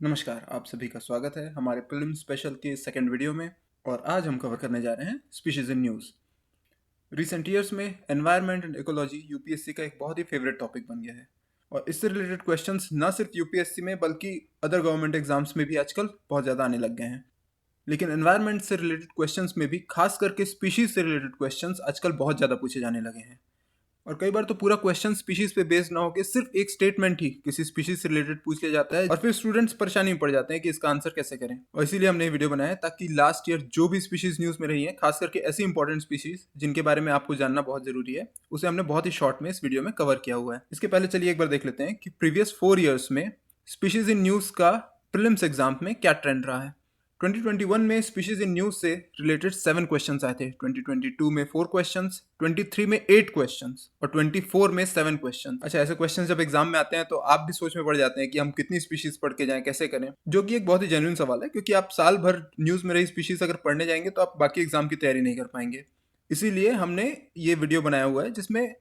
नमस्कार, आप सभी का स्वागत है हमारे प्रीलिम्स स्पेशल के सेकंड वीडियो में। और आज हम कवर करने जा रहे हैं species in news. Recent years में एनवायरनमेंट एंड इकोलॉजी यूपीएससी का एक बहुत ही फेवरेट टॉपिक बन गया है और इससे रिलेटेड क्वेश्चंस न सिर्फ यूपीएससी में बल्कि अदर गवर्नमेंट एग्जाम्स में भी आजकल बहुत ज़्यादा आने लग गए हैं। लेकिन एनवायरनमेंट से रिलेटेड क्वेश्चंस में भी खास करके स्पीशीज से रिलेटेड क्वेश्चंस आजकल बहुत ज़्यादा पूछे जाने लगे हैं। और कई बार तो पूरा क्वेश्चन स्पीशीज पे बेस्ड ना होकर सिर्फ एक स्टेटमेंट ही किसी स्पीशीज से रिलेटेड पूछ लिया जाता है और फिर स्टूडेंट्स परेशानी में पड़ जाते हैं कि इसका आंसर कैसे करें। और इसीलिए हमने ये वीडियो बनाया है ताकि लास्ट ईयर जो भी स्पीशीज न्यूज में रही है, खास करके ऐसी इंपॉर्टेंट स्पीशीज जिनके बारे में आपको जानना बहुत जरूरी है, उसे हमने बहुत ही शॉर्ट में इस वीडियो में कवर किया हुआ है। इसके पहले चलिए एक बार देख लेते हैं कि प्रीवियस 4 ईयर्स में स्पीशीज इन न्यूज का प्रीलिम्स एग्जाम में क्या ट्रेंड रहा है। 2021 में स्पीशीज इन न्यूज से रिलेटेड 7 क्वेश्चंस आए थे, 2022 में 4 क्वेश्चंस, 23 में 8 क्वेश्चंस और 24 में 7 क्वेश्चंस। अच्छा, ऐसे क्वेश्चंस जब एग्जाम में आते हैं तो आप भी सोच में पड़ जाते हैं कि हम कितनी स्पीशीज पढ़ के जाएं, कैसे करें, जो कि एक बहुत ही जेन्युइन सवाल है क्योंकि आप साल भर न्यूज में रही स्पीशीज अगर पढ़ने जाएंगे तो आप बाकी एग्जाम की तैयारी नहीं कर पाएंगे। इसीलिए हमने ये वीडियो बनाया हुआ है जिसमें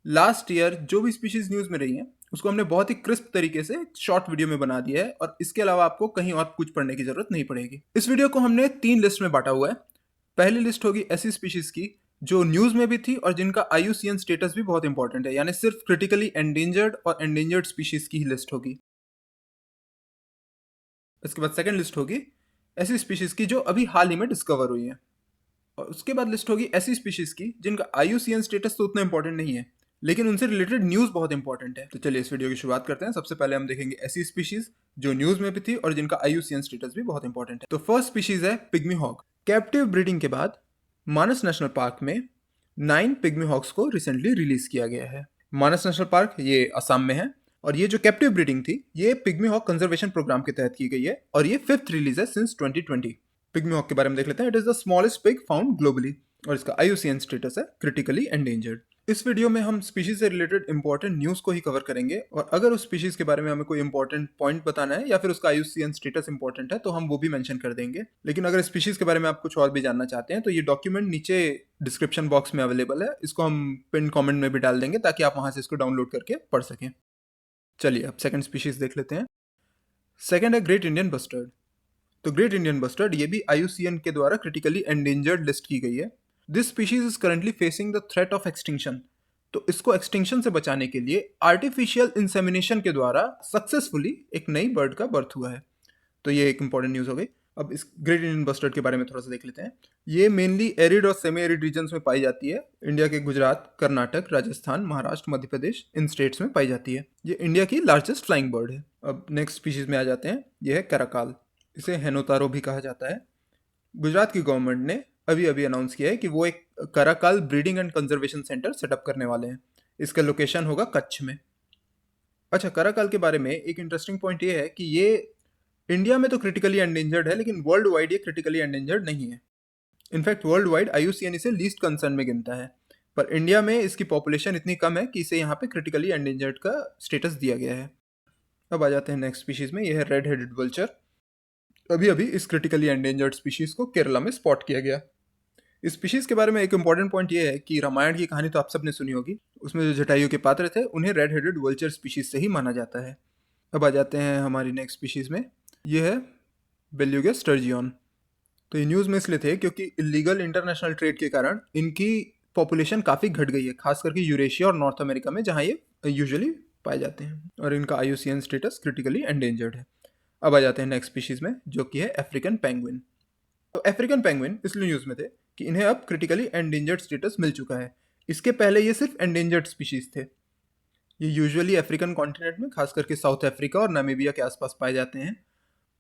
लास्ट ईयर जो भी स्पीशीज न्यूज में रही हैं उसको हमने बहुत ही क्रिस्प तरीके से शॉर्ट वीडियो में बना दिया है और इसके अलावा आपको कहीं और कुछ पढ़ने की जरूरत नहीं पड़ेगी। इस वीडियो को हमने 3 लिस्ट में बांटा हुआ है। पहली लिस्ट होगी ऐसी स्पीशीज की जो न्यूज में भी थी और जिनका IUCN स्टेटस भी बहुत इंपॉर्टेंट है, यानी सिर्फ क्रिटिकली एंडेंजर्ड और एंडेंजर्ड स्पीशीज की ही लिस्ट होगी। इसके बाद सेकंड लिस्ट होगी ऐसी स्पीशीज की जो अभी हाल ही में डिस्कवर हुई है और उसके बाद लिस्ट होगी ऐसी स्पीशीज की जिनका IUCN स्टेटस तो उतना इंपॉर्टेंट नहीं है लेकिन उनसे रिलेटेड न्यूज बहुत इंपॉर्टेंट है। तो चलिए इस वीडियो की शुरुआत करते हैं। सबसे पहले हम देखेंगे ऐसी स्पीशीज जो न्यूज में भी थी और जिनका IUCN स्टेटस भी बहुत इंपॉर्टेंट है। तो फर्स्ट स्पीशीज है पिग्मी हॉक। कैप्टिव ब्रीडिंग के बाद मानस नेशनल पार्क में 9 पिग्मी हॉक्स को रिसेंटली रिलीज किया गया है। मानस नेशनल पार्क ये असम में है और ये जो कैप्टिव ब्रीडिंग थी ये पिग्मी हॉक कंजर्वेशन प्रोग्राम के तहत की गई है और ये 5th रिलीज है सिंस 2020। पिग्मी हॉक के बारे में देख लेते हैं। It is the smallest pig found globally और इसका IUCN स्टेटस है क्रिटिकली एंडेंजर्ड। इस वीडियो में हम स्पीशीज से रिलेटेड इंपॉर्टेंट न्यूज को ही कवर करेंगे और अगर उस स्पीशीज के बारे में हमें कोई इंपॉर्टेंट पॉइंट बताना है या फिर उसका IUCN स्टेटस इंपॉर्टेंट है तो हम वो भी मेंशन कर देंगे। लेकिन अगर स्पीशीज के बारे में आप कुछ और भी जानना चाहते हैं तो ये डॉक्यूमेंट नीचे डिस्क्रिप्शन बॉक्स में अवेलेबल है, इसको हम पिन कॉमेंट में भी डाल देंगे ताकि आप वहां से इसको डाउनलोड करके पढ़ सकें। चलिए अब सेकंड स्पीशीज देख लेते हैं। सेकंड है ग्रेट इंडियन बस्टर्ड। तो ग्रेट इंडियन बस्टर्ड ये भी IUCN के द्वारा क्रिटिकली एंडेंजर्ड लिस्ट की गई है। This species is currently facing the threat of extinction. तो इसको एक्सटिंक्शन से बचाने के लिए आर्टिफिशियल इंसेमिनेशन के द्वारा सक्सेसफुली एक नई बर्ड का बर्थ हुआ है। तो ये एक इंपॉर्टेंट न्यूज हो गई। अब इस ग्रेट इंडियन बस्टर्ड के बारे में थोड़ा सा देख लेते हैं। ये मेनली एरिड और सेमी एरिड रीजन्स में पाई जाती है। इंडिया के गुजरात, कर्नाटक, राजस्थान, महाराष्ट्र, मध्य प्रदेश इन स्टेट्स में पाई जाती है। ये इंडिया की लार्जेस्ट फ्लाइंग बर्ड है। अब नेक्स्ट स्पीशीज में आ जाते हैं। ये है कैराकाल, इसे हेनोतारो भी कहा जाता है। गुजरात की गवर्नमेंट ने अभी अभी अनाउंस किया है कि वो एक caracal breeding and conservation centre setup करने वाले हैं। इसका लोकेशन होगा कच्छ में। अच्छा, कैराकाल के बारे में एक इंटरेस्टिंग पॉइंट ये है कि ये इंडिया में तो क्रिटिकली एंडेंजर्ड है लेकिन वर्ल्ड वाइड ये क्रिटिकली एंडेंजर्ड नहीं है। इनफैक्ट वर्ल्ड वाइड IUCN इसे लीस्ट कंसर्न में गिनता है, पर इंडिया में इसकी पॉपुलेशन इतनी कम है कि इसे यहाँ पे क्रिटिकली एंडेंजर्ड का स्टेटस दिया गया है। अब आ जाते हैं नेक्स्ट स्पीशीज में। यह है रेड हेडेड वल्चर। अभी अभी इस क्रिटिकली एंडेंजर्ड स्पीशीज को केरला में स्पॉट किया गया। इस स्पीशीज के बारे में एक इंपॉर्टेंट पॉइंट ये है कि रामायण की कहानी तो आप सबने सुनी होगी, उसमें जो जटायु के पात्र थे उन्हें रेड हेडेड वल्चर स्पीशीज से ही माना जाता है। अब आ जाते हैं हमारी नेक्स्ट स्पीशीज में। ये है बेल्यूगा स्टर्जियन। तो ये न्यूज़ में इसलिए थे क्योंकि इलीगल इंटरनेशनल ट्रेड के कारण इनकी पॉपुलेशन काफ़ी घट गई है, खास करके यूरेशिया और नॉर्थ अमेरिका में जहाँ ये यूजुअली पाए जाते हैं और इनका IUCN स्टेटस क्रिटिकली एंडेंजर्ड है। अब आ जाते हैं नेक्स्ट स्पीशीज में जो कि है अफ्रीकन पेंगुइन। तो अफ्रीकन पेंगुइन इसलिए न्यूज़ में थे कि इन्हें अब क्रिटिकली एंडेंजर्ड स्टेटस मिल चुका है। इसके पहले ये सिर्फ एंडेंजर्ड स्पीशीज थे। ये यूजुअली अफ्रीकन कॉन्टिनेंट में खास करके साउथ अफ्रीका और नामीबिया के आसपास पाए जाते हैं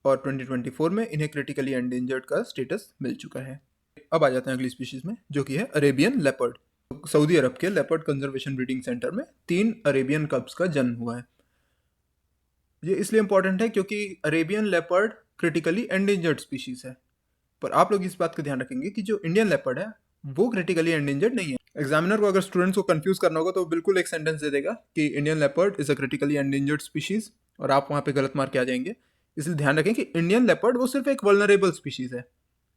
और 2024 में इन्हें क्रिटिकली एंडेंजर्ड का स्टेटस मिल चुका है। अब आ जाते हैं अगली स्पीशीज में जो कि है अरेबियन लेपर्ड। सऊदी अरब के लेपर्ड कंजर्वेशन ब्रीडिंग सेंटर में 3 अरेबियन कब्स का जन्म हुआ है। ये इसलिए इंपॉर्टेंट है क्योंकि Arabian leopard critically endangered species है, पर आप लोग इस बात का ध्यान रखेंगे कि जो इंडियन लेपर्ड है वो क्रिटिकली एंडेंजर्ड नहीं है। एग्जामिनर को अगर स्टूडेंट्स को कंफ्यूज करना होगा तो बिल्कुल एक सेंटेंस दे देगा कि Indian leopard is a critically endangered species और आप वहाँ पे गलत मार्क के आ जाएंगे। इसलिए ध्यान रखें कि इंडियन लेपर्ड वो सिर्फ एक वल्नरेबल स्पीशीज है,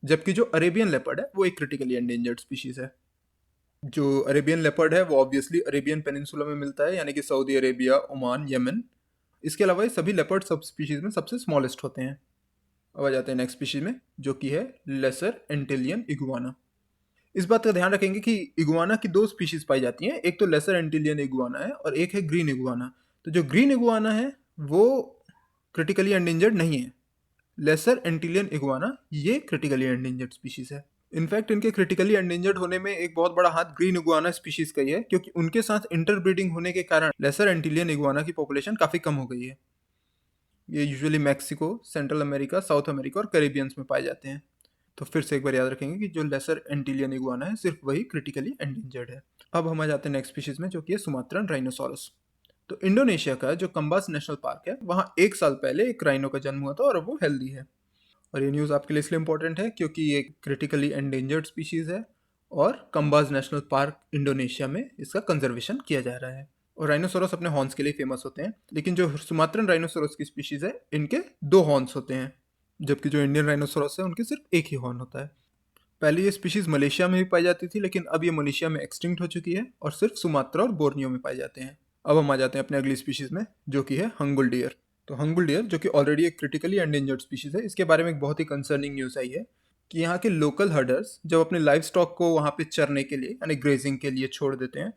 जबकि जो अरेबियन लेपर्ड है वो एक क्रिटिकली एंडेंजर्ड स्पीशीज है। जो अरेबियन लेपर्ड है वो ऑब्वियसली अरेबियन पेनिनसुला में मिलता है, यानी कि सऊदी अरेबिया, ओमान, यमन इसके अलावा ये सभी लेपर्ड सब स्पीशीज में सबसे स्मॉलेस्ट होते हैं। अब आ जाते हैं नेक्स्ट स्पीशीज में, जो कि है लेसर एंटिलियन इगुआना। इस बात का ध्यान रखेंगे कि इगुआना की दो स्पीशीज पाई जाती हैं, एक तो लेसर एंटिलियन इगुआना है और एक है ग्रीन इगुआना। तो जो ग्रीन इगुआना है वो क्रिटिकली एंडेंजर्ड नहीं है। लेसर एंटिलियन इगुआना ये क्रिटिकली एंडेंजर्ड स्पीशीज है। इनफैक्ट इनके क्रिटिकली एंडेंजर्ड होने में एक बहुत बड़ा हाथ ग्रीन इगुआना स्पीशीज का ही है, क्योंकि उनके साथ इंटरब्रीडिंग होने के कारण लेसर एंटिलियन इगुआना की पॉपुलेशन काफ़ी कम हो गई है। ये usually Mexico, central America, south America और कैरिबियंस में पाए जाते हैं। तो फिर से एक बार याद रखेंगे कि जो लेसर एंटिलियन इगुआना है सिर्फ वही क्रिटिकली एंडेंजर्ड है। अब हम आ जाते हैं नेक्स्ट स्पीशीज में, जो कि है सुमात्रन राइनोसोरस। तो इंडोनेशिया का जो कंबास नेशनल पार्क है वहाँ 1 साल पहले एक राइनो का जन्म हुआ था और अब वो हेल्दी है। और ये न्यूज़ आपके लिए इसलिए इंपॉर्टेंट है क्योंकि ये क्रिटिकली एंडेंजर्ड स्पीशीज़ है और कंबास नेशनल पार्क इंडोनेशिया में इसका कंजर्वेशन किया जा रहा है। और राइनोसोरस अपने हॉर्न्स के लिए फेमस होते हैं, लेकिन जो सुमात्रन राइनोसोरस की स्पीशीज़ है इनके 2 हॉर्न्स होते हैं, जबकि जो इंडियन राइनोसोरस है उनके सिर्फ एक ही हॉर्न होता है। पहले ये स्पीशीज़ मलेशिया में भी पाई जाती थी, लेकिन अब ये मलेशिया में एक्सटिंक्ट हो चुकी है और सिर्फ सुमात्रा और बोर्नियो में पाए जाते हैं। अब हम आ जाते हैं अपने अगली स्पीशीज़ में, जो कि है हंगुल डियर। तो हंगुल डियर, जो कि ऑलरेडी एक क्रिटिकली एंडेंजर्ड स्पीशीज़ है, इसके बारे में एक बहुत ही कंसर्निंग न्यूज़ आई है कि यहाँ के लोकल हर्डर्स जब अपने लाइव स्टॉक को वहाँ पे चरने के लिए यानी ग्रेजिंग के लिए छोड़ देते हैं,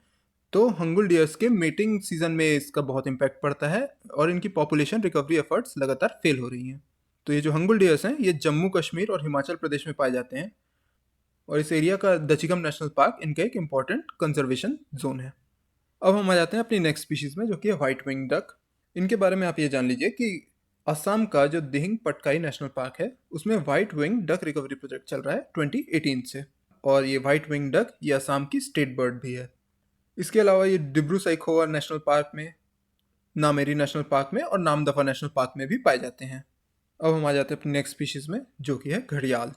तो हंगुल डियर्स के मेटिंग सीजन में इसका बहुत इम्पैक्ट पड़ता है और इनकी पॉपुलेशन रिकवरी एफर्ट्स लगातार फेल हो रही हैं। तो ये जो हंगुल डियर्स हैं ये जम्मू कश्मीर और हिमाचल प्रदेश में पाए जाते हैं और इस एरिया का दचिकम नेशनल पार्क इनका एक इम्पॉर्टेंट कंजर्वेशन जोन है। अब हम आ जाते हैं अपनी नेक्स्ट स्पीशीज़ में, जो कि है व्हाइट विंग डक। इनके बारे में आप ये जान लीजिए कि असम का जो दिहिंग पटकाई नेशनल पार्क है उसमें white wing duck recovery project चल रहा है 2018 से, और ये व्हाइट विंग डक ये असम की स्टेट बर्ड भी है। इसके अलावा ये डिब्रू साइखोवा नेशनल पार्क में, नामेरी नेशनल पार्क में और नामदफा नेशनल पार्क में भी पाए जाते हैं। अब हम आ जाते हैं अपनी नेक्स्ट स्पीशीज़ में, जो कि है घड़ियाल।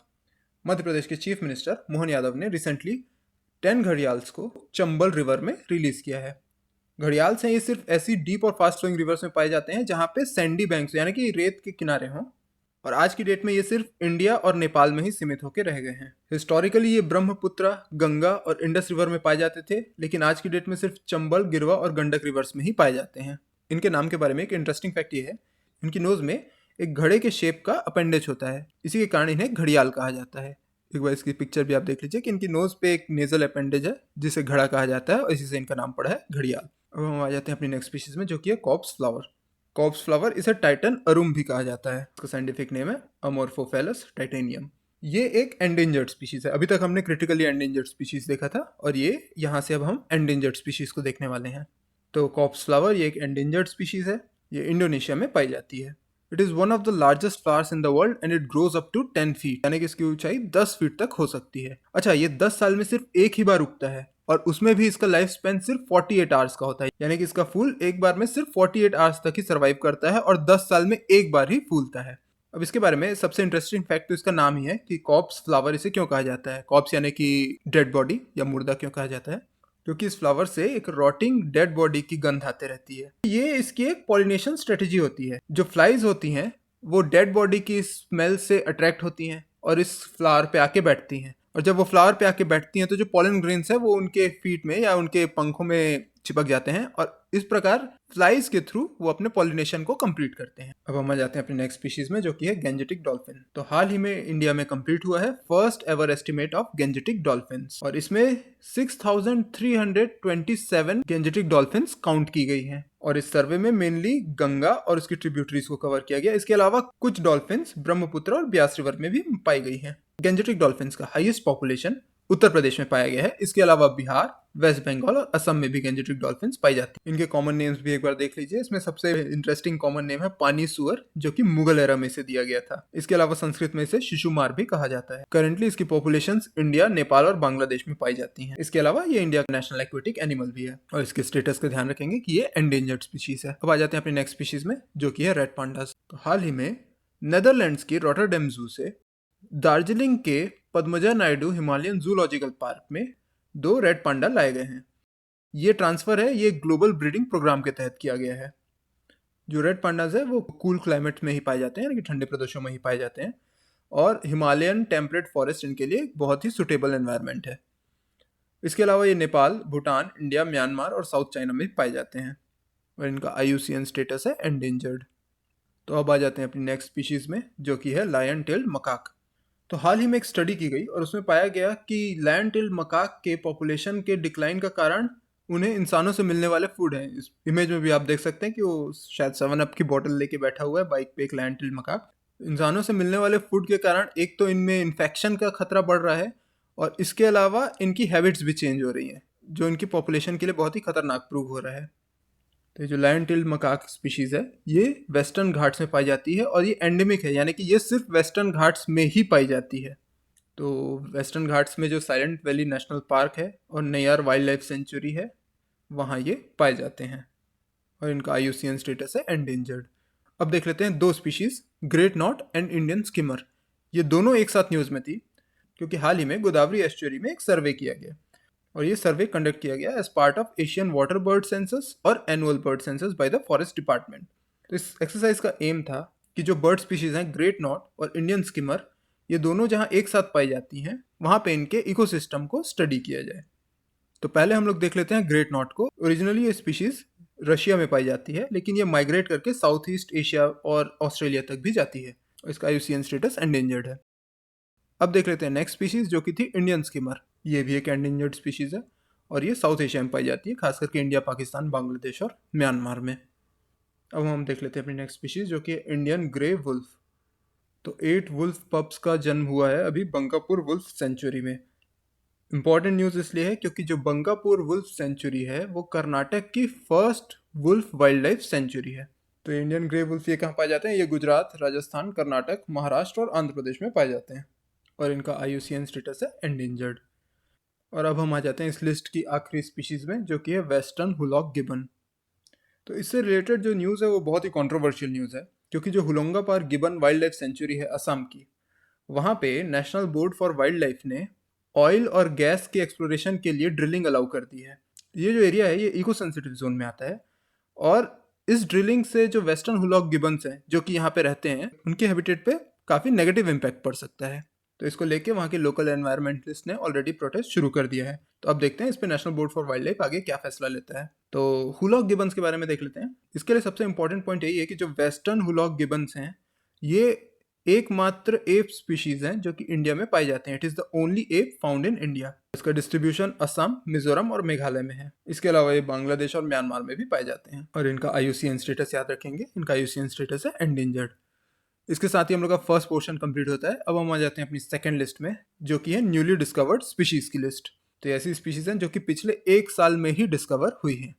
मध्य प्रदेश के चीफ मिनिस्टर मोहन यादव ने रिसेंटली 10 घड़ियाल्स को चंबल रिवर में रिलीज किया है। घड़ियाल्स हैं ये सिर्फ ऐसी डीप और फास्ट फ्लोइंग रिवर्स में पाए जाते हैं जहाँ पे सैंडी बैंक्स यानी कि रेत के किनारे हों, और आज की डेट में ये सिर्फ इंडिया और नेपाल में ही सीमित होकर रह गए हैं। हिस्टोरिकली ये ब्रह्मपुत्र, गंगा और इंडस रिवर में पाए जाते थे, लेकिन आज की डेट में सिर्फ चंबल, गिरवा और गंडक रिवर्स में ही पाए जाते हैं। इनके नाम के बारे में एक इंटरेस्टिंग फैक्ट ये है, इनकी नोज में एक घड़े के शेप का अपेंडेज होता है, इसी के कारण इन्हें घड़ियाल कहा जाता है। एक बार इसकी पिक्चर भी आप देख लीजिए कि इनकी नोज पे एक नेजल अपेंडेज है जिसे घड़ा कहा जाता है और इसी से इनका नाम पड़ा है घड़ियाल। अब हम आ जाते हैं अपनी नेक्स्ट स्पीशीज में, जो कि है कॉर्प्स फ्लावर। कॉर्प्स फ्लावर इसे टाइटन अरुम भी कहा जाता है, इसका साइंटिफिक नेम है अमोर्फोफेलस टाइटेनियम। ये एक एंडेंजर्ड स्पीशीज है। अभी तक हमने क्रिटिकली एंडेंजर्ड स्पीशीज देखा था और ये यहाँ से अब हम एंडेंजर्ड स्पीशीज को देखने वाले हैं। तो कॉर्प्स फ्लावर ये एक एंडेंजर्ड स्पीशीज है, ये इंडोनेशिया में पाई जाती है। It is one of the largest flowers in the world and it grows up to 10 feet, यानी कि इसकी ऊंचाई 10 फीट तक हो सकती है। अच्छा, ये 10 साल में सिर्फ एक ही बार उगता है और उसमें भी इसका लाइफ स्पेन सिर्फ 48 आवर्स का होता है, यानी कि इसका फूल एक बार में सिर्फ 48 आवर्स तक ही सर्वाइव करता है और 10 साल में एक बार ही फूलता है। अब इसके बारे में सबसे इंटरेस्टिंग फैक्ट तो इसका नाम ही है कि कॉर्प्स फ्लावर इसे क्यों कहा जाता है। कॉर्प्स यानी कि डेड बॉडी या मुर्दा क्यों कहा जाता है, क्योंकि इस फ्लावर से एक रॉटिंग डेड बॉडी की गंध आते रहती है। ये इसकी एक पॉलिनेशन स्ट्रेटेजी होती है। जो फ्लाइज होती हैं वो डेड बॉडी की स्मेल से अट्रैक्ट होती हैं और इस फ्लावर पे आके बैठती हैं, और जब वो फ्लावर पे आके बैठती हैं तो जो पॉलन ग्रेन्स है वो उनके फीट में या उनके पंखों में चिपक जाते हैं और इस प्रकार फ्लाइज के थ्रू वो अपने पॉलिनेशन को कंप्लीट करते हैं। अब हम आ जाते हैं अपने नेक्स्ट स्पीशीज में, जो कि है गेंजेटिक डॉल्फिन। तो हाल ही में इंडिया में कंप्लीट हुआ है first ever estimate of Gangetic dolphins और इसमें 6327 गेंजेटिक डॉल्फिन्स काउंट की गई हैं और इस सर्वे में मेनली गंगा और उसकी ट्रिब्यूटरीज को कवर किया गया। इसके अलावा कुछ डॉल्फिन्स ब्रह्मपुत्र और ब्यास रिवर में भी पाई गई हैं। गेंजेटिक डॉल्फिन्स का हाईएस्ट पॉपुलेशन उत्तर प्रदेश में पाया गया है। इसके अलावा बिहार, वेस्ट बंगाल और असम में भी गेंजेटिक डॉल्फिन्स पाई जाती हैं। इनके कॉमन नेम्स भी एक बार देख लीजिए। इसमें सबसे इंटरेस्टिंग कॉमन नेम है पानी सुअर, जो कि मुगल एरा में से दिया गया था। इसके अलावा संस्कृत में इसे शिशुमार भी कहा जाता है। करंटली इसकी पॉपुलेशंस इंडिया, नेपाल और बांग्लादेश में पाई जाती हैं। इसके अलावा ये इंडिया का नेशनल एक्वेटिक एनिमल भी है और इसके स्टेटस का ध्यान रखेंगे कि ये एंडेंजर्ड स्पीशीज है। अब आ जाते हैं अपनी नेक्स्ट स्पीशीज में, जो कि है रेड पांडास। तो हाल ही में नेदरलैंड्स की रॉटरडैम जू से दार्जिलिंग के Padmaja Naidu Himalayan zoological park में 2 रेड पांडा लाए गए हैं। ये ट्रांसफ़र है, ये ग्लोबल ब्रीडिंग प्रोग्राम के तहत किया गया है। जो रेड पांडाज है वो कूल क्लाइमेट में ही पाए जाते हैं, यानी कि ठंडे प्रदेशों में ही पाए जाते हैं, और हिमालयन टेम्परेट फॉरेस्ट इनके लिए बहुत ही सुटेबल एनवायरनमेंट है। इसके अलावा ये नेपाल, भूटान, इंडिया, म्यांमार और साउथ चाइना में भी पाए जाते हैं। और इनका IUCN स्टेटस है एंडेंजर्ड। तो अब आ जाते हैं अपनी नेक्स्ट स्पीशीज़ में, जो कि है लायन टेल मकाक। तो हाल ही में एक स्टडी की गई और उसमें पाया गया कि लायन टेल मकाक के पॉपुलेशन के डिक्लाइन का कारण उन्हें इंसानों से मिलने वाले फूड हैं। इस इमेज में भी आप देख सकते हैं कि वो शायद 7 अप की बोतल लेके बैठा हुआ है बाइक पे, एक लायन टेल मकाक। इंसानों से मिलने वाले फूड के कारण एक तो इनमें इन्फेक्शन का खतरा बढ़ रहा है, और इसके अलावा इनकी हैबिट्स भी चेंज हो रही हैं, जो इनकी पॉपुलेशन के लिए बहुत ही खतरनाक प्रूव हो रहा है। तो ये जो लायन टेल मकाक स्पीशीज़ है, ये वेस्टर्न घाट्स में पाई जाती है और ये एंडेमिक है, यानी कि ये सिर्फ वेस्टर्न घाट्स में ही पाई जाती है। तो वेस्टर्न घाट्स में जो साइलेंट वैली नेशनल पार्क है और नैयार वाइल्ड लाइफ सेंचुरी है, वहाँ ये पाए जाते हैं और इनका IUCN स्टेटस है एंडेंजर्ड। अब देख लेते हैं दो species, great not and Indian skimmer. ये दोनों एक साथ न्यूज़ में थी क्योंकि हाल ही में गोदावरी एस्चुरी में एक सर्वे किया गया, और ये सर्वे कंडक्ट किया गया as part of Asian water bird census और annual bird census by the forest department. तो इस एक्सरसाइज का एम था कि जो बर्ड स्पीशीज़ हैं ग्रेट नॉट और इंडियन स्किमर, ये दोनों जहाँ एक साथ पाई जाती हैं वहाँ पे इनके इकोसिस्टम को स्टडी किया जाए। तो पहले हम लोग देख लेते हैं ग्रेट नॉट को। ओरिजिनली ये स्पीशीज़ रशिया में पाई जाती है, लेकिन ये माइग्रेट करके साउथ ईस्ट एशिया और ऑस्ट्रेलिया तक भी जाती है और इसका IUCN स्टेटस एंडेंजर्ड है। अब देख लेते हैं नेक्स्ट स्पीशीज़, जो कि थी इंडियन स्किमर। ये भी एक एंडेंजर्ड स्पीशीज़ है और ये साउथ एशिया में पाई जाती है, खास करके इंडिया, पाकिस्तान, बांग्लादेश और म्यांमार में। अब हम देख लेते हैं अपनी नेक्स्ट स्पीशीज़, जो कि इंडियन ग्रे वुल्फ। तो 8 वुल्फ पप्स का जन्म हुआ है अभी बंकापुर वुल्फ सेंचुरी में। इंपॉर्टेंट न्यूज़ इसलिए है क्योंकि जो बंकापुर वुल्फ सेंचुरी है वो कर्नाटक की first wolf wildlife sanctuary है। तो इंडियन ग्रे वुल्फ ये कहाँ पाए जाते हैं? ये गुजरात, राजस्थान, कर्नाटक, महाराष्ट्र और आंध्र प्रदेश में पाए जाते हैं और इनका IUCN स्टेटस है एंडेंजर्ड। और अब हम आ जाते हैं इस लिस्ट की आखिरी स्पीशीज़ में, जो कि है वेस्टर्न हुलॉक गिबन। तो इससे रिलेटेड जो न्यूज़ है वो बहुत ही कंट्रोवर्शियल न्यूज़ है, क्योंकि जो हुलोंगा पार गिबन वाइल्ड लाइफ सेंचुरी है असम की, वहाँ पे national board for wild life ने ऑयल और गैस के एक्सप्लोरेशन के लिए ड्रिलिंग अलाउ कर दी है। ये जो एरिया है ये इको सेंसिटिव जोन में आता है, और इस ड्रिलिंग से जो वेस्टर्न हुलॉक गिबन्स हैं जो कि यहाँ पे रहते हैं, उनके हैबिटेट पे काफ़ी नेगेटिव इम्पैक्ट पड़ सकता है। तो इसको लेके वहाँ के लोकल एनवायरमेंटलिस्ट ने ऑलरेडी प्रोटेस्ट शुरू कर दिया है। तो अब देखते हैं इस पे national board for wild life आगे क्या फैसला लेता है। तो हुलॉक गिबन्स के बारे में देख लेते हैं। इसके लिए सबसे इंपॉर्टेंट पॉइंट यही है कि जो वेस्टर्न हुलॉक गिबन्स हैं, ये एकमात्र एप स्पीशीज हैं जो कि इंडिया में पाई जाते हैं। It is the only app found in India. इसका डिस्ट्रीब्यूशन असम, मिजोरम और मेघालय में है। इसके अलावा ये बांग्लादेश और म्यांमार में भी पाए जाते हैं और इनका IUCN स्टेटस याद रखेंगे, इनका IUCN स्टेटस है एंडेंजर्ड। इसके साथ ही हम लोग का फर्स्ट पोर्शन कंप्लीट होता है। अब हम आ जाते हैं अपनी सेकंड लिस्ट में, जो कि है न्यूली डिस्कवर्ड स्पीशीज की लिस्ट। तो ऐसी स्पीशीज हैं जो कि पिछले 1 साल में ही डिस्कवर हुई हैं।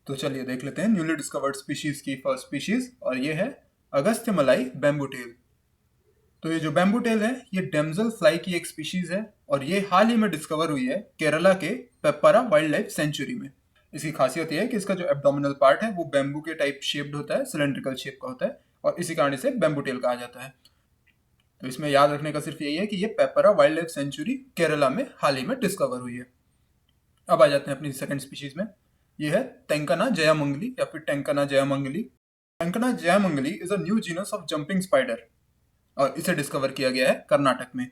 तो चलिए देख लेते हैं न्यूली डिस्कवर्ड स्पीशीज की फर्स्ट स्पीशीज, और ये है अगस्त्य मलाई बैम्बू टेल। तो ये जो बैम्बू टेल है ये डेमजल फ्लाई की एक स्पीशीज है और ये हाल ही में डिस्कवर हुई है केरला के पेप्परा वाइल्ड लाइफ सेंचुरी में। इसकी खासियत यह है कि इसका जो एब्डोमिनल पार्ट है वो बैम्बू के टाइप शेप्ड होता है, सिलेंड्रिकल शेप का होता है, और इसी कारण इसे बैम्बू टेल कहा जाता है। तो इसमें याद रखने का सिर्फ यही है कि ये पेप्परा वाइल्ड लाइफ सेंचुरी केरला में हाल ही में डिस्कवर हुई है। अब आ जाते हैं अपनी सेकंड स्पीशीज में। ये है तेंकना जयामंगली या फिर Tenkana Jayamangali. Tenkana Jayamangali is a new genus of jumping spider और इसे डिस्कवर किया गया है कर्नाटक में।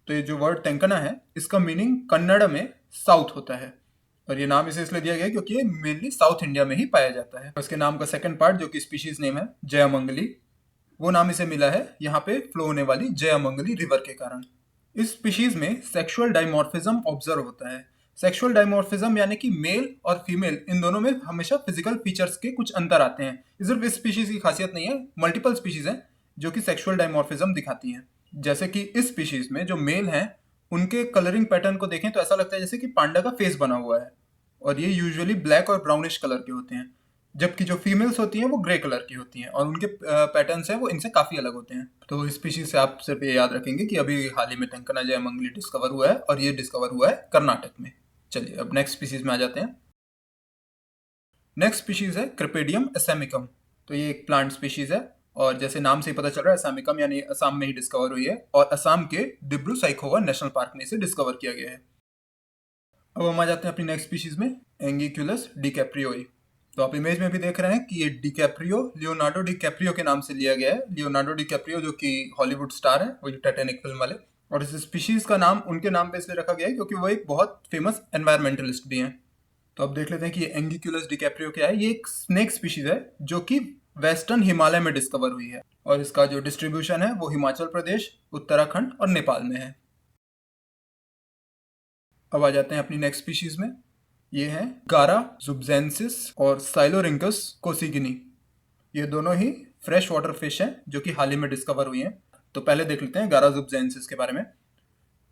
तो ये जो वर्ड तेंकना है इसका मीनिंग कन्नड़ में साउथ होता है, और ये नाम इसे इसलिए दिया गया है क्योंकि ये मेनली साउथ इंडिया में ही पाया जाता है। इसके नाम का सेकंड पार्ट जो कि स्पीशीज नेम है जयामंगली, वो नाम इसे मिला है यहाँ पे फ्लो होने वाली जयामंगली रिवर के कारण। इस स्पीशीज में सेक्सुअल डाइमॉर्फिज्म ऑब्जर्व होता है। सेक्सुअल डाइमॉर्फिज्म यानी कि मेल और फीमेल इन दोनों में हमेशा फिजिकल फीचर्स के कुछ अंतर आते हैं। सिर्फ इस स्पीशीज की खासियत नहीं है, मल्टीपल स्पीशीज हैं जो कि सेक्सुअल डाइमॉर्फिज्म दिखाती हैं। जैसे कि इस स्पीशीज में जो मेल हैं उनके कलरिंग पैटर्न को देखें तो ऐसा लगता है जैसे कि पांडा का फेस बना हुआ है, और ये यूजुअली ब्लैक और ब्राउनिश कलर के होते हैं, जबकि जो फीमेल्स होती हैं वो ग्रे कलर की होती हैं और उनके पैटर्न्स हैं वो इनसे काफ़ी अलग होते हैं। तो इस स्पीशीज से आप सिर्फ ये याद रखेंगे कि अभी हाल ही में तेंकना जयमंगली डिस्कवर हुआ है और ये डिस्कवर हुआ है कर्नाटक में। चलिए अब नेक्स्ट स्पीशीज में आ जाते हैं। नेक्स्ट स्पीशीज है क्रिपेडियम एसेमिकम। तो ये एक प्लांट स्पीशीज है और जैसे नाम से ही पता चल रहा है एसेमिकम यानी असम में ही डिस्कवर हुई है, और असम के डिब्रू साइखोवा नेशनल पार्क में इसे डिस्कवर किया गया है। अब हम आ जाते हैं अपनी नेक्स्ट स्पीशीज में, एंगिक्यूलस डिकैप्रियोई। तो आप इमेज में भी देख रहे हैं कि ये डिकैप्रियो लियोनार्डो डिकैप्रियो के नाम से लिया गया है। लियोनार्डो डिकैप्रियो जो कि हॉलीवुड स्टार है, वो जो टाइटैनिक फिल्म वाले, और इस स्पीशीज का नाम उनके नाम पे इसलिए रखा गया है क्योंकि वो एक बहुत फेमस एनवायरमेंटलिस्ट भी हैं। तो अब देख लेते हैं कि ये एंगिकुलस डिकैप्रियो क्या है। ये एक स्नेक स्पीशीज है जो कि वेस्टर्न हिमालय में डिस्कवर हुई है और इसका जो डिस्ट्रीब्यूशन है वो हिमाचल प्रदेश, उत्तराखंड और नेपाल में है। अब आ जाते हैं अपनी नेक्स्ट स्पीशीज में। ये है गारा जुब्जेंसिस और साइलोरिंकस कोसिगिनी। ये दोनों ही फ्रेश वाटर फिश हैं जो कि हाल ही में डिस्कवर हुई हैं। तो पहले देख लेते हैं गारा जुब्जेंसिस के बारे में।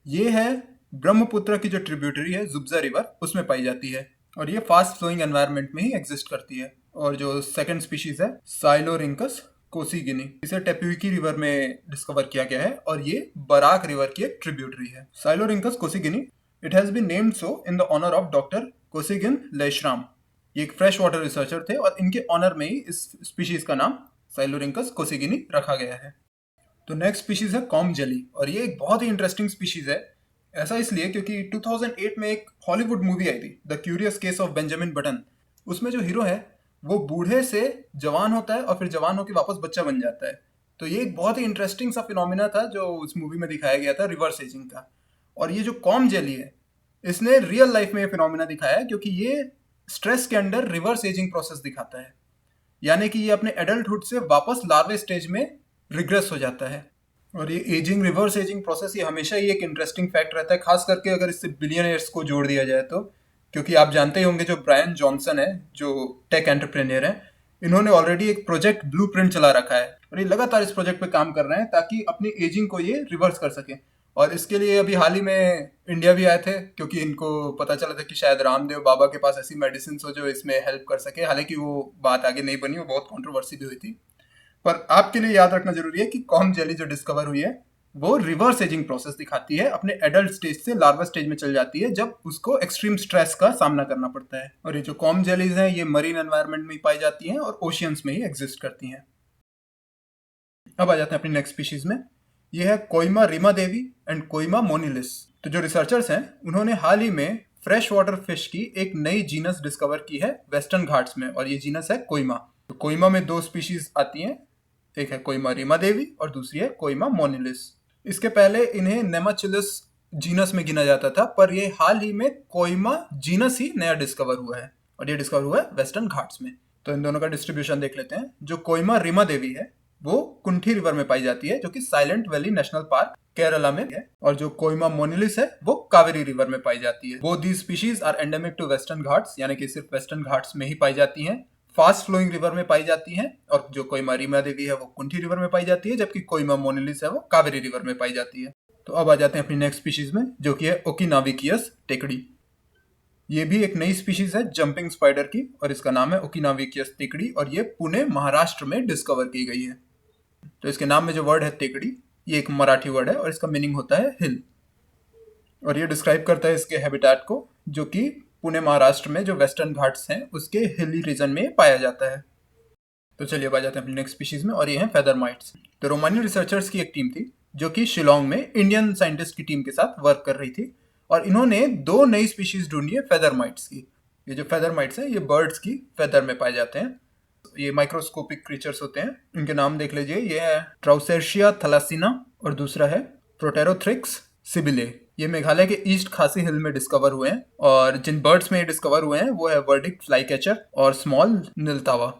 ये है ब्रह्मपुत्र की जो ट्रिब्यूटरी है जुब्जा रिवर, उसमें पाई जाती है और ये फास्ट फ्लोइंग एनवायरनमेंट में ही एग्जिस्ट करती है। और जो सेकंड स्पीशीज है साइलोरिंकस कोसिगिनी, इसे टेप्युकी रिवर में डिस्कवर किया गया है और ये बराक रिवर की एक ट्रिब्यूटरी है। साइलोरिंकस कोसिगिनी, it has been named so in the honour of doctor Kosygin Leishram. ये एक फ्रेश वाटर रिसर्चर थे और इनके ऑनर में ही इस स्पीशीज का नाम साइलोरिंकस कोसिगिनी रखा गया है। तो नेक्स्ट स्पीशीज है कॉम जेली और ये एक बहुत ही इंटरेस्टिंग स्पीशीज है। ऐसा इसलिए क्योंकि 2008 में एक हॉलीवुड मूवी आई थी the curious case of Benjamin button. उसमें जो हीरो है वो बूढ़े से जवान होता है और फिर जवान होकर वापस बच्चा बन जाता है। तो ये एक बहुत ही इंटरेस्टिंग सा फिनोमिना था जो उस मूवी में दिखाया गया था, रिवर्स एजिंग का। और ये जो कॉम जेली है इसने रियल लाइफ में ये फिनोमिना दिखाया है क्योंकि ये स्ट्रेस के अंडर रिवर्स एजिंग प्रोसेस दिखाता है, यानी कि ये अपने एडल्टहुड से वापस लार्वे स्टेज में रिग्रेस हो जाता है। और ये एजिंग, रिवर्स एजिंग प्रोसेस, ये हमेशा ही एक इंटरेस्टिंग फैक्ट रहता है, खास करके अगर इससे बिलियनियर्स को जोड़ दिया जाए तो। क्योंकि आप जानते ही होंगे जो ब्रायन जॉनसन है जो टेक एंटरप्रेन्योर है, इन्होंने ऑलरेडी एक प्रोजेक्ट ब्लूप्रिंट चला रखा है और ये लगातार इस प्रोजेक्ट पे काम कर रहे हैं ताकि अपनी एजिंग को ये रिवर्स कर सकें। और इसके लिए अभी हाल ही में इंडिया भी आए थे क्योंकि इनको पता चला था कि शायद रामदेव बाबा के पास ऐसी मेडिसिन हो जो इसमें हेल्प कर सके। हालांकि वो बात आगे नहीं बनी, वो बहुत कंट्रोवर्सी भी हुई थी। पर आपके लिए याद रखना जरूरी है कि कॉम जेली जो डिस्कवर हुई है वो रिवर्स एजिंग प्रोसेस दिखाती है, अपने एडल्ट स्टेज से लार्वा स्टेज में चल जाती है जब उसको एक्सट्रीम स्ट्रेस का सामना करना पड़ता है। और ये जो कॉम जेलीज हैं ये मरीन एनवायरनमेंट में ही पाई जाती हैं और ओशियंस में ही एग्जिस्ट करती हैं। अब आ जाते हैं अपनी नेक्स्ट स्पीशीज में। ये है कोइमा रीमा देवी एंड कोइमा मोनिलिस। तो जो रिसर्चर्स हैं उन्होंने हाल ही में फ्रेश वाटर फिश की एक नई जीनस डिस्कवर की है वेस्टर्न घाट्स में और ये जीनस है कोइमा। तो कोइमा में दो स्पीशीज आती हैं, एक है कोइमा रीमा देवी और दूसरी है कोइमा मोनिलिस। इसके पहले इन्हें नेमाचिलस जीनस में गिना जाता था, पर ये हाल ही में कोइमा जीनस ही नया डिस्कवर हुआ है और ये डिस्कवर हुआ है वेस्टर्न घाट्स में। तो इन दोनों का डिस्ट्रीब्यूशन देख लेते हैं। जो कोइमा रीमा देवी है वो कुंठी रिवर में पाई जाती है जो कि silent valley national park Kerala में है, और जो कोइमा मोनिलिस है वो कावेरी रिवर में पाई जाती है। Both these species are endemic to Western Ghats, यानी कि सिर्फ वेस्टर्न घाट्स में ही पाई जाती हैं, फास्ट फ्लोइंग रिवर में पाई जाती हैं। और जो कोइमा रीमा देवी है वो कुंठी रिवर में पाई जाती है, जबकि कोइमा मोनिलिस है वो कावेरी रिवर में पाई जाती है। तो अब आ जाते हैं अपनी नेक्स्ट स्पीशीज में जो कि है ओकिनाविकियस टेकड़ी। ये भी एक नई स्पीशीज है जंपिंग स्पाइडर की और इसका नाम है ओकिनाविकियस तेकड़ी और ये पुणे महाराष्ट्र में डिस्कवर की गई है। तो इसके नाम में जो वर्ड है तेकड़ी, ये एक मराठी वर्ड है और इसका मीनिंग होता है हिल, और ये डिस्क्राइब करता है इसके हैबिटेट को जो कि पुणे महाराष्ट्र में जो वेस्टर्न घाट्स हैं उसके हिली रीजन में पाया जाता है। तो चलिए अब आ जाते हैं अपनी नेक्स्ट स्पीशीज में और ये हैं फेदर माइट्स। तो रोमानियन रिसर्चर्स की एक टीम थी जो कि शिलोंग में इंडियन साइंटिस्ट की टीम के साथ वर्क कर रही थी और इन्होंने दो नई स्पीशीज ढूंढी है फेदर माइट्स की। ये जो फेदर माइट्स हैं ये बर्ड्स की फेदर में पाए जाते हैं। ये माइक्रोस्कोपिक क्रीचर्स होते हैं। इनके नाम देख लीजिए, ये है ट्राउसेर्शिया थैलासिना और दूसरा है प्रोटेरोथ्रिक्स सिबिले। ये मेघालय के ईस्ट खासी हिल में डिस्कवर हुए हैं और जिन बर्ड्स में ये डिस्कवर हुए हैं वो है वर्डिक फ्लाई कैचर और स्मॉल नीलतावा।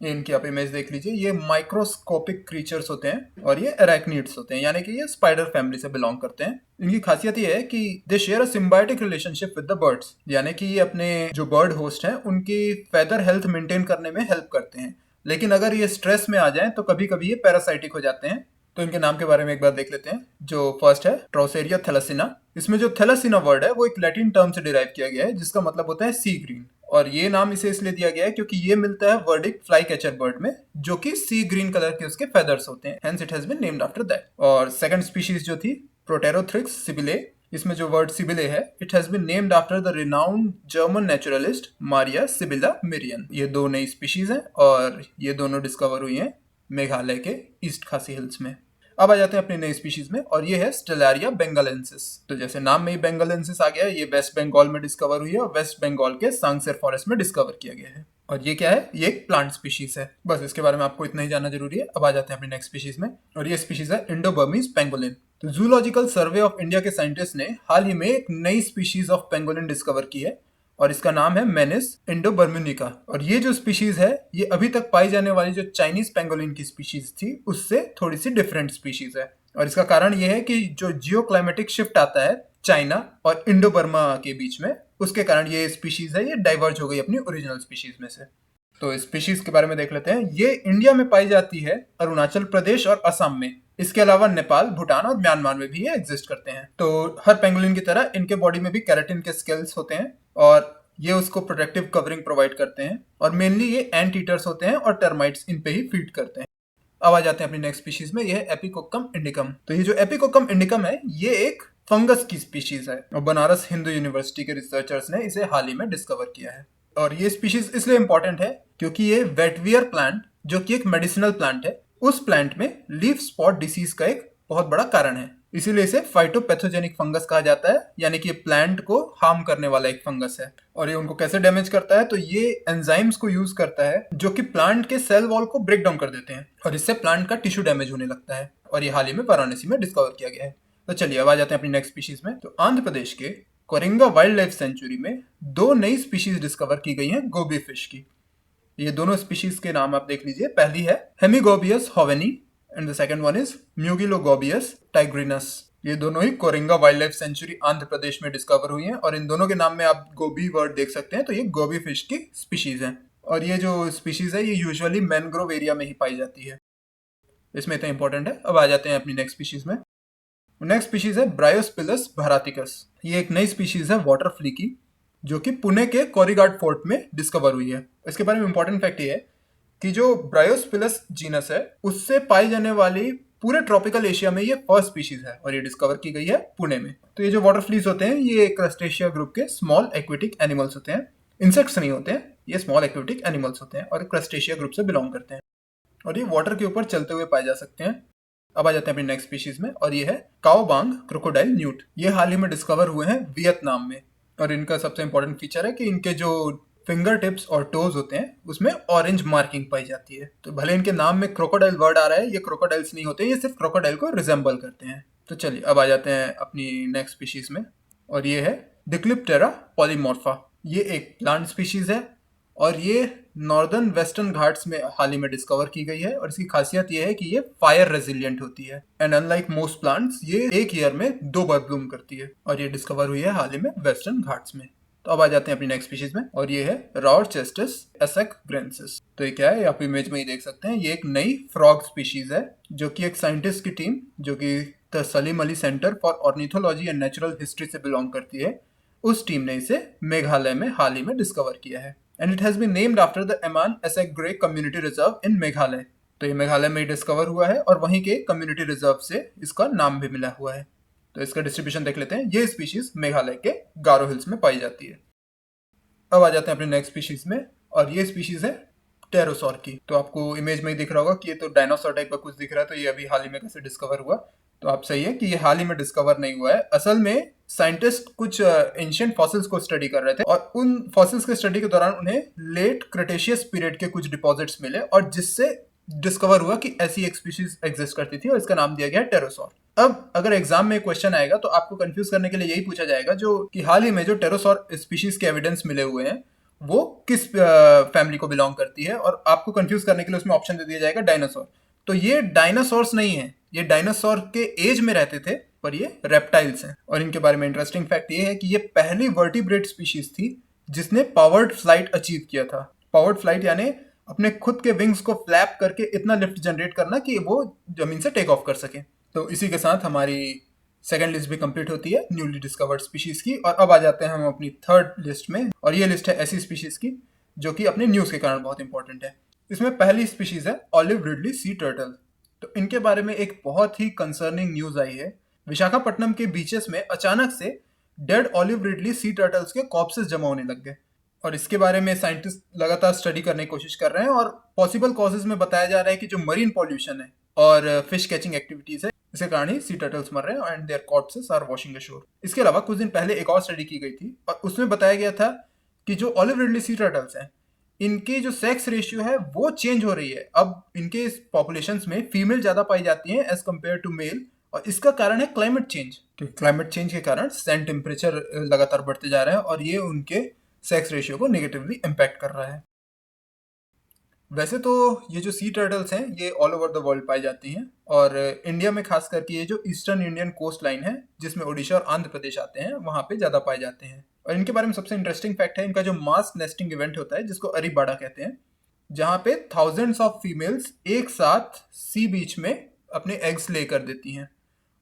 ये इनकी आप इमेज देख लीजिए। ये माइक्रोस्कोपिक क्रीचर्स होते हैं और ये एराक्निड्स होते हैं, यानी कि ये स्पाइडर फैमिली से बिलोंग करते हैं। इनकी खासियत ये है कि they share a symbiotic relationship with the birds, यानी कि ये अपने जो बर्ड होस्ट हैं उनकी फेदर हेल्थ मेंटेन करने में हेल्प करते हैं। लेकिन अगर ये स्ट्रेस में आ जाए तो कभी कभी ये पैरासाइटिक हो जाते हैं। तो इनके नाम के बारे में एक बार देख लेते हैं। जो फर्स्ट है ट्राउसेरिया थैलासिना। इसमें जो थैलासिना वर्ड है वो एक लैटिन टर्म से डिराइव किया गया है जिसका मतलब होता है सी ग्रीन, और ये नाम इसे इसलिए दिया गया है क्योंकि ये मिलता है वर्डिक फ्लाई कैचर बर्ड में जो कि सी ग्रीन कलर के उसके फेदर्स होते हैं, hence it has been named after that. और सेकंड स्पीशीज जो थी प्रोटेरोथ्रिक्स सिबिले, इसमें जो वर्ड सिबिले है it has been named after the renowned German naturalist Maria Sibylla Merian. ये दो नई स्पीशीज हैं और ये दोनों डिस्कवर हुई हैं मेघालय के ईस्ट खासी हिल्स में। अब आ जाते हैं अपनी नई स्पीशीज में और ये है स्टेलारिया बेंगालेंसिस। तो जैसे नाम में ही बेंगालेंसिस आ गया है, ये वेस्ट बंगाल में डिस्कवर हुई है और वेस्ट बंगाल के सांगसेर फॉरेस्ट में डिस्कवर किया गया है। और ये क्या है? ये एक प्लांट स्पीशीज है। बस इसके बारे में आपको इतना ही जानना जरूरी है। अब आ जाते हैं अपनी नेक्स्ट स्पीशीज में और ये स्पीशीज है इंडो-बर्मीज पेंगोलिन। तो जूलॉजिकल सर्वे ऑफ इंडिया के साइंटिस्ट ने हाल ही में एक नई स्पीशीज ऑफ पेंगोलिन डिस्कवर की है और इसका नाम है मेनिस इंडो बर्मुनिका। और ये जो स्पीशीज है ये अभी तक पाई जाने वाली जो चाइनीज पेंगोलिन की स्पीशीज थी उससे थोड़ी सी डिफरेंट स्पीशीज है। और इसका कारण ये है कि जो जियो क्लाइमेटिक शिफ्ट आता है चाइना और इंडो बर्मा के बीच में, उसके कारण ये स्पीशीज है ये डाइवर्ज हो गई अपनी ओरिजिनल स्पीशीज में से। तो स्पीशीज के बारे में देख लेते हैं। ये इंडिया में पाई जाती है अरुणाचल प्रदेश और असम में। इसके अलावा नेपाल, भूटान और म्यांमार में भी ये एग्जिस्ट करते हैं। तो हर पेंगुलिन की तरह इनके बॉडी में भी केराटिन के स्केल्स होते हैं और ये उसको प्रोटेक्टिव कवरिंग प्रोवाइड करते हैं। और मेनली ये एंट ईटर्स होते हैं और टर्माइट्स इन पे ही फीड करते हैं। अब आ जाते हैं अपनी नेक्स्ट स्पीशीज में, ये है एपिकोक्कम इंडिकम। तो ये जो एपिकोक्कम इंडिकम है ये एक फंगस की स्पीशीज है और बनारस हिंदू यूनिवर्सिटी के रिसर्चर्स ने इसे हाल ही में डिस्कवर किया है। और ये स्पीशीज इसलिए इंपॉर्टेंट है क्योंकि ये वेटवियर प्लांट, जो कि एक मेडिसिनल प्लांट है, उस प्लांट में लीफ स्पॉट डिसीज का एक बहुत बड़ा कारण है। इसीलिए इसे फाइटोपैथोजेनिक फंगस कहा जाता है, यानी कि ये प्लांट को हार्म करने वाला एक फंगस है। और ये उनको कैसे डैमेज करता है, तो ये एंजाइम्स को यूज करता है जो कि प्लांट के सेल वॉल को ब्रेक डाउन कर देते हैं और इससे प्लांट का टिश्यू डैमेज होने लगता है। और ये हाल ही में वाराणसी में डिस्कवर किया गया है। तो चलिए अब आ जाते हैं अपनी नेक्स्ट स्पीशीज में। तो आंध्र प्रदेश के कोरिंगा वाइल्ड लाइफ सेंचुरी में 2 नई स्पीशीज डिस्कवर की गई हैं गोबी फिश की। ये दोनों स्पीशीज के नाम आप देख लीजिए। पहली है हेमीगोबियस होवेनी and the second one is म्यूगिलोगोबियस टाइग्रिनस। ये दोनों ही Coringa wildlife sanctuary Andhra Pradesh में डिस्कवर हुई हैं और इन दोनों के नाम में आप गोबी वर्ड देख सकते हैं। तो ये गोबी फिश की स्पीशीज हैं और ये जो स्पीशीज है ये यूजुअली मैनग्रोव एरिया में ही पाई जाती है। इसमें इतना इंपॉर्टेंट है। अब आ जाते हैं अपनी नेक्स्ट स्पीशीज में। नेक्स्ट स्पीशीज है ब्रायोस्पिलस भरातिकस। ये एक नई स्पीशीज है वाटर फ्ली की, जो कि पुणे के कोरीघाट फोर्ट में डिस्कवर हुई है। इसके बारे में इंपॉर्टेंट फैक्ट ये है कि जो ब्रायोस्पिलस जीनस है उससे पाई जाने वाली पूरे ट्रॉपिकल एशिया में ये फर्स्ट स्पीशीज है और ये डिस्कवर की गई है पुणे में। तो ये जो वाटर फ्लीज होते हैं ये क्रस्टेशिया ग्रुप के स्मॉल एक्वेटिक एनिमल्स होते हैं। इंसेक्ट्स नहीं होते हैं, ये स्मॉल एक्वेटिक एनिमल्स होते हैं और क्रस्टेशिया ग्रुप से बिलोंग करते हैं और ये वाटर के ऊपर चलते हुए पाए जा सकते हैं। अब आ जाते हैं अपनी नेक्स्ट स्पीशीज में और ये है काओबांग क्रोकोडाइल न्यूट। ये हाल ही में डिस्कवर हुए हैं वियतनाम में और इनका सबसे इंपॉर्टेंट फीचर है कि इनके जो फिंगर टिप्स और टोज होते हैं उसमें ऑरेंज मार्किंग पाई जाती है। तो भले इनके नाम में क्रोकोडाइल वर्ड आ रहा है, ये क्रोकोडाइल्स नहीं होते, ये सिर्फ क्रोकोडाइल को रिजेंबल करते हैं। तो चलिए अब आ जाते हैं अपनी नेक्स्ट स्पीशीज में और ये है डिक्लिप्टेरा पॉलीमॉर्फा। ये एक प्लांट स्पीशीज है और ये नॉर्दर्न वेस्टर्न घाट्स में हाल ही में डिस्कवर की गई है और इसकी खासियत ये है कि ये फायर रेजिलिएंट होती है एंड अनलाइक मोस्ट प्लांट्स ये एक ईयर में 2 बार ब्लूम करती है और ये डिस्कवर हुई है हाल ही में वेस्टर्न घाट्स में। तो अब आ जाते हैं अपनी नेक्स्ट स्पीशीज में और ये है रॉरचेस्टस एसेक्ग्रेंसिस। तो ये क्या है, आप इमेज में ही देख सकते हैं। ये एक नई फ्रॉग स्पीशीज है जो कि एक साइंटिस्ट की टीम जो कि the Salim Ali centre for ornithology and natural history से बिलोंग करती है, उस टीम ने इसे मेघालय में हाल ही में डिस्कवर किया है and it has been named after the Eman Asek Gre community reserve in Meghalaya. तो ये मेघालय में डिस्कवर हुआ है और वहीं के कम्युनिटी रिजर्व से इसका नाम भी मिला हुआ है। तो इसका डिस्ट्रीब्यूशन देख लेते हैं। ये स्पीशीज मेघालय के गारो हिल्स में पाई जाती है। अब आ जाते हैं अपने नेक्स्ट स्पीशीज में और ये स्पीशीज है टेरोसॉर की। तो आपको इमेज में ही दिख रहा होगा कि ये तो डायनासोर टाइप का कुछ दिख रहा है। तो ये अभी हाल ही में कैसे डिस्कवर हुआ, तो आप सही है कि ये हाल ही में डिस्कवर नहीं हुआ है। असल में साइंटिस्ट कुछ एंशिएंट फॉसिल्स को स्टडी कर रहे थे और उन फॉसिल्स के स्टडी के दौरान उन्हें लेट क्रिटेशियस पीरियड के कुछ डिपॉजिट्स मिले और जिससे डिस्कवर हुआ कि ऐसी एक स्पीशीज एग्जिस्ट करती थी और इसका नाम दिया गया टेरोसॉर। अब अगर एग्जाम में क्वेश्चन आएगा तो आपको कंफ्यूज करने के लिए यही पूछा जाएगा जो कि हाल ही में जो टेरोसॉर स्पीशीज के एविडेंस मिले हुए हैं वो किस फैमिली को बिलोंग करती है, और आपको कंफ्यूज करने के लिए उसमें ऑप्शन दे दिया जाएगा डायनासोर। तो ये डायनासोर्स नहीं है, ये डायनासोर के एज में रहते थे पर ये रेप्टाइल्स हैं। और इनके बारे में इंटरेस्टिंग फैक्ट ये है कि ये पहली वर्टिब्रेट स्पीशीज थी जिसने पावर्ड फ्लाइट अचीव किया था। पावर्ड फ्लाइट यानी अपने खुद के विंग्स को फ्लैप करके इतना लिफ्ट जनरेट करना कि वो जमीन से टेक ऑफ कर सके। तो इसी के साथ हमारी सेकंड लिस्ट भी कंप्लीट होती है न्यूली डिस्कवर्ड स्पीशीज की। और अब आ जाते हैं हम अपनी थर्ड लिस्ट में और ये लिस्ट है ऐसी स्पीशीज की जो कि अपने न्यूज के कारण बहुत इंपॉर्टेंट है। इसमें पहली स्पीशीज है ऑलिव रिडली सी टर्टल। तो इनके बारे में एक बहुत ही कंसर्निंग न्यूज आई है। विशाखापट्टनम के बीचेस में अचानक से dead olive ridley sea turtles के कॉर्प्सेस जमा होने लग गए और इसके बारे में साइंटिस्ट लगातार स्टडी करने की कोशिश कर रहे हैं और पॉसिबल कॉजेज में बताया जा रहा है कि जो मरीन पॉल्यूशन है और फिश कैचिंग एक्टिविटीज है इसके कारण ही सी टर्टल्स मर रहे हैं and their corpses are washing ashore. इसके अलावा कुछ दिन पहले एक और स्टडी की गई थी और उसमें बताया गया था कि जो ऑलिव रिडली सी टर्टल्स हैं इनकी जो सेक्स रेशियो है वो चेंज हो रही है। अब इनके पॉपुलेशंस में फीमेल ज्यादा पाई जाती हैं एज कम्पेयर टू मेल और इसका कारण है क्लाइमेट चेंज। क्लाइमेट चेंज के कारण सैंड टेम्परेचर लगातार बढ़ते जा रहे हैं और ये उनके सेक्स रेशियो को नेगेटिवली इम्पैक्ट कर रहा है। वैसे तो ये जो सी टर्टल्स हैं ये ऑल ओवर द वर्ल्ड पाई जाती हैं, और इंडिया में खास करके ये जो ईस्टर्न इंडियन कोस्ट लाइन है जिसमें उड़ीसा और आंध्र प्रदेश आते हैं वहाँ पे ज़्यादा पाए जाते हैं। और इनके बारे में सबसे इंटरेस्टिंग फैक्ट है इनका जो मास नेस्टिंग इवेंट होता है जिसको अरीबाड़ा कहते हैं, जहाँ पे थाउजेंड्स ऑफ फीमेल्स एक साथ सी बीच में अपने एग्स ले कर देती हैं।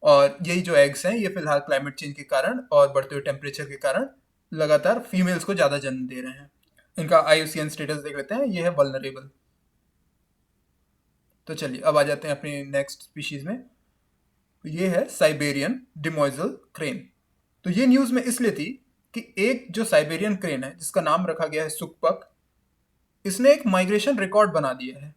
और यही जो एग्स हैं ये फिलहाल क्लाइमेट चेंज के कारण और बढ़ते हुए टेम्परेचर के कारण लगातार फीमेल्स को ज़्यादा जन्म दे रहे हैं। इनका IUCN स्टेटस देख लेते हैं, ये है वल्नरेबल। तो चलिए अब आ जाते हैं अपनी नेक्स्ट स्पीशीज में। ये है साइबेरियन डिमोइजल क्रेन। तो ये न्यूज़ में इसलिए थी कि एक जो साइबेरियन क्रेन है जिसका नाम रखा गया है सुकपक, इसने एक माइग्रेशन रिकॉर्ड बना दिया है।